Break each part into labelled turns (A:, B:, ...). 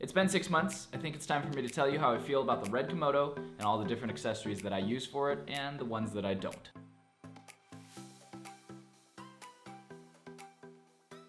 A: It's been 6 months. I think it's time for me to tell you how I feel about the RED Komodo and all the different accessories that I use for it and the ones that I don't.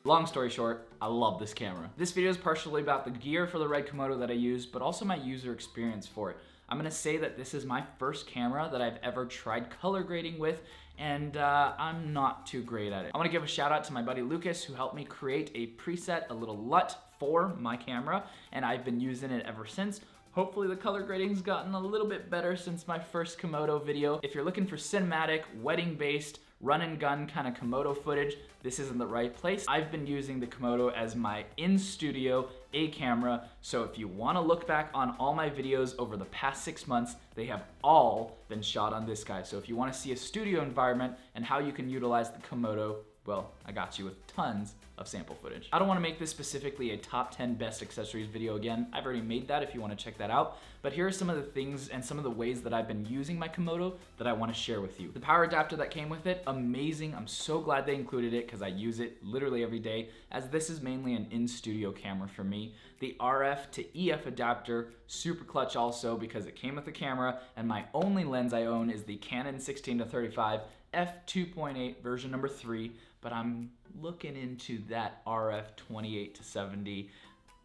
A: Long story short, I love this camera. This video is partially about the gear for the RED Komodo that I use, but also my user experience for it. I'm gonna say that this is my first camera that I've ever tried color grading with, and I'm not too great at it. I wanna give a shout out to my buddy Lucas, who helped me create a preset, a little LUT for my camera, and I've been using it ever since. Hopefully the color grading's gotten a little bit better since my first Komodo video. If you're looking for cinematic, wedding-based, run and gun kind of Komodo footage, this isn't the right place. I've been using the Komodo as my in-studio A camera, so if you want to look back on all my videos over the past 6 months, they have all been shot on this guy. So if you want to see a studio environment and how you can utilize the Komodo, well, I got you with tons of sample footage. I don't want to make this specifically a top 10 best accessories video again. I've already made that if you want to check that out. But here are some of the things and some of the ways that I've been using my Komodo that I want to share with you. The power adapter that came with it, amazing. I'm so glad they included it because I use it literally every day, as this is mainly an in-studio camera for me. The RF to EF adapter, super clutch also because it came with the camera, and my only lens I own is the Canon 16-35 f2.8 version number 3, but I'm looking into that RF 28-70.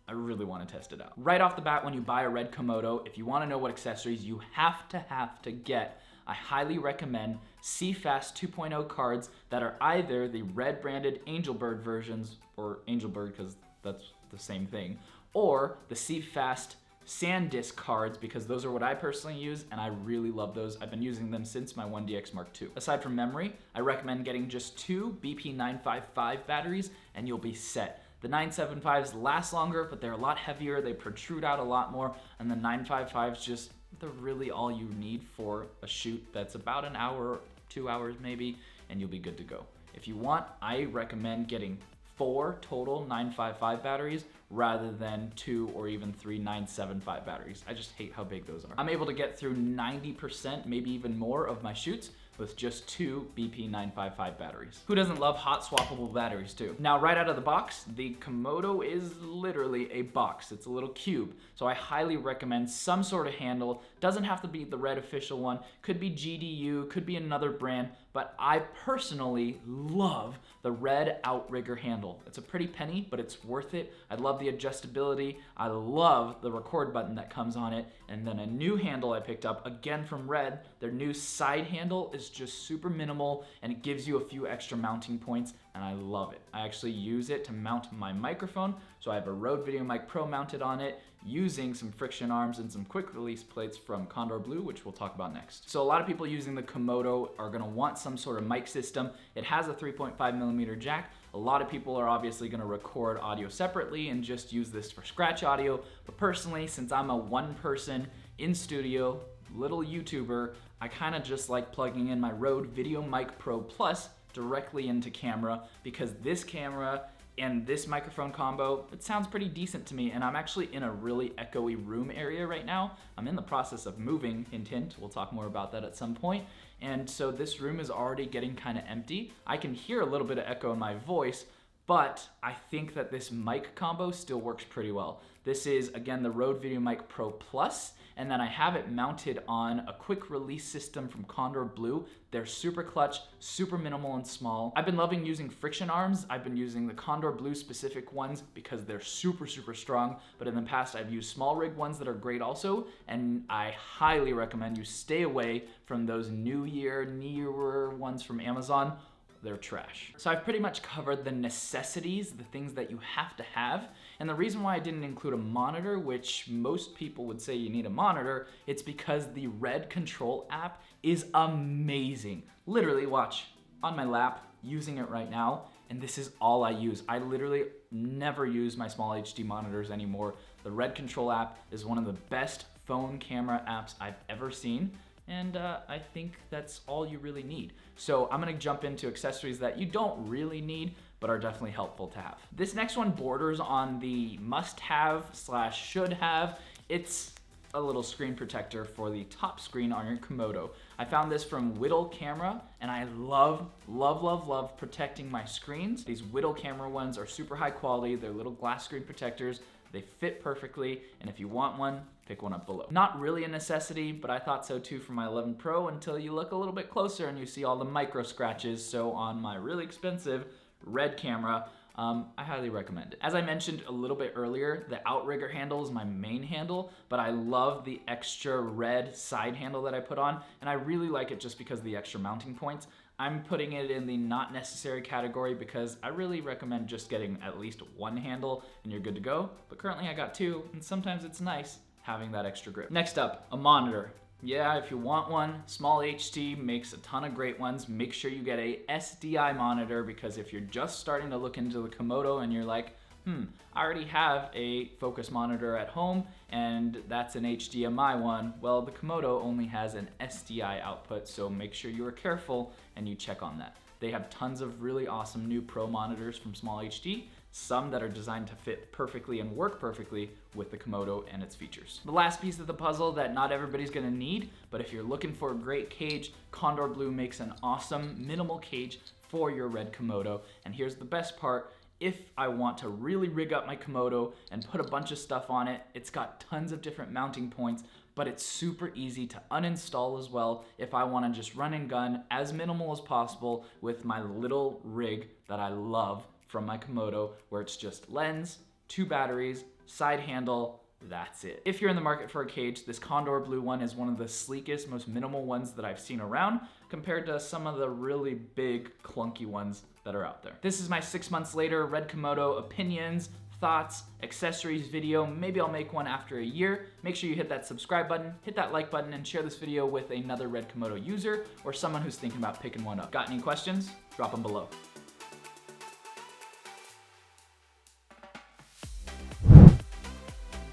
A: I really want to test it out. Right off the bat, when you buy a RED Komodo, if you want to know what accessories you have to get, I highly recommend CFast 2.0 cards that are either the RED branded Angelbird versions, or Angelbird because that's the same thing, or the CFast SanDisk cards, because those are what I personally use and I really love those. I've been using them since my 1DX Mark II. Aside from memory, I recommend getting just 2 BP955 batteries and you'll be set. The 975s last longer, but they're a lot heavier, they protrude out a lot more, and the 955s just, they're really all you need for a shoot that's about an hour, 2 hours maybe, and you'll be good to go. If you want, I recommend getting 4 total 955 batteries rather than 2 or even 3 975 batteries. I just hate how big those are. I'm able to get through 90%, maybe even more of my shoots with just 2 BP955 batteries. Who doesn't love hot swappable batteries too? Now, right out of the box, the Komodo is literally a box. It's a little cube. So I highly recommend some sort of handle. Doesn't have to be the RED official one. Could be GDU, could be another brand, but I personally love the RED Outrigger handle. It's a pretty penny, but it's worth it. I love the adjustability. I love the record button that comes on it. And then a new handle I picked up, again from RED, their new side handle is just super minimal and it gives you a few extra mounting points, and I love it. I actually use it to mount my microphone, so I have a Rode VideoMic Pro mounted on it using some friction arms and some quick release plates from Condor Blue, which we'll talk about next. So a lot of people using the Komodo are gonna want some sort of mic system. It has a 3.5mm jack. A lot of people are obviously gonna record audio separately and just use this for scratch audio, but personally, since I'm a one person in studio, little YouTuber, I kinda just like plugging in my Rode VideoMic Pro Plus directly into camera, because this camera and this microphone combo, it sounds pretty decent to me, and I'm actually in a really echoey room area right now. I'm in the process of moving, hint hint, we'll talk more about that at some point, and so this room is already getting kind of empty. I can hear a little bit of echo in my voice, but I think that this mic combo still works pretty well. This is, again, the Rode VideoMic Pro Plus, and then I have it mounted on a quick release system from Condor Blue. They're super clutch, super minimal and small. I've been loving using friction arms. I've been using the Condor Blue specific ones because they're super strong, but in the past I've used small rig ones that are great also, and I highly recommend you stay away from those newer ones from Amazon. They're trash. So I've pretty much covered the necessities, the things that you have to have. And the reason why I didn't include a monitor, which most people would say you need a monitor, it's because the RED Control app is amazing. Literally, watch, on my lap, using it right now, and this is all I use. I literally never use my small HD monitors anymore. The RED Control app is one of the best phone camera apps I've ever seen. And I think that's all you really need. So I'm gonna jump into accessories that you don't really need, but are definitely helpful to have. This next one borders on the must-have / should-have. It's a little screen protector for the top screen on your Komodo. I found this from Whittle Camera, and I love protecting my screens. These Whittle Camera ones are super high quality. They're little glass screen protectors. they fit perfectly, and if you want one, pick one up below. Not really a necessity, but I thought so too for my 11 Pro until you look a little bit closer and you see all the micro scratches. So on my really expensive RED camera, I highly recommend it. As I mentioned a little bit earlier, the Outrigger handle is my main handle, but I love the extra red side handle that I put on, and I really like it just because of the extra mounting points. I'm putting it in the not necessary category because I really recommend just getting at least one handle and you're good to go, but currently I got two, and sometimes it's nice having that extra grip. Next up, a monitor. Yeah, if you want one, Small HD makes a ton of great ones. Make sure you get a SDI monitor, because if you're just starting to look into the Komodo and you're like, I already have a focus monitor at home and that's an HDMI one, well, the Komodo only has an SDI output, so make sure you are careful and you check on that. They have tons of really awesome new Pro monitors from Small HD, some that are designed to fit perfectly and work perfectly with the Komodo and its features. The last piece of the puzzle that not everybody's gonna need, but if you're looking for a great cage, Condor Blue makes an awesome minimal cage for your RED Komodo. And here's the best part. If I want to really rig up my Komodo and put a bunch of stuff on it, it's got tons of different mounting points, but it's super easy to uninstall as well if I want to just run and gun as minimal as possible with my little rig that I love from my Komodo, where it's just lens, 2 batteries, side handle, that's it. If you're in the market for a cage, this Condor Blue one is one of the sleekest, most minimal ones that I've seen around compared to some of the really big, clunky ones that are out there. This is my 6 months later RED Komodo opinions, thoughts, accessories video. Maybe I'll make one after a year. Make sure you hit that subscribe button, hit that like button, and share this video with another RED Komodo user or someone who's thinking about picking one up. Got any questions? Drop them below.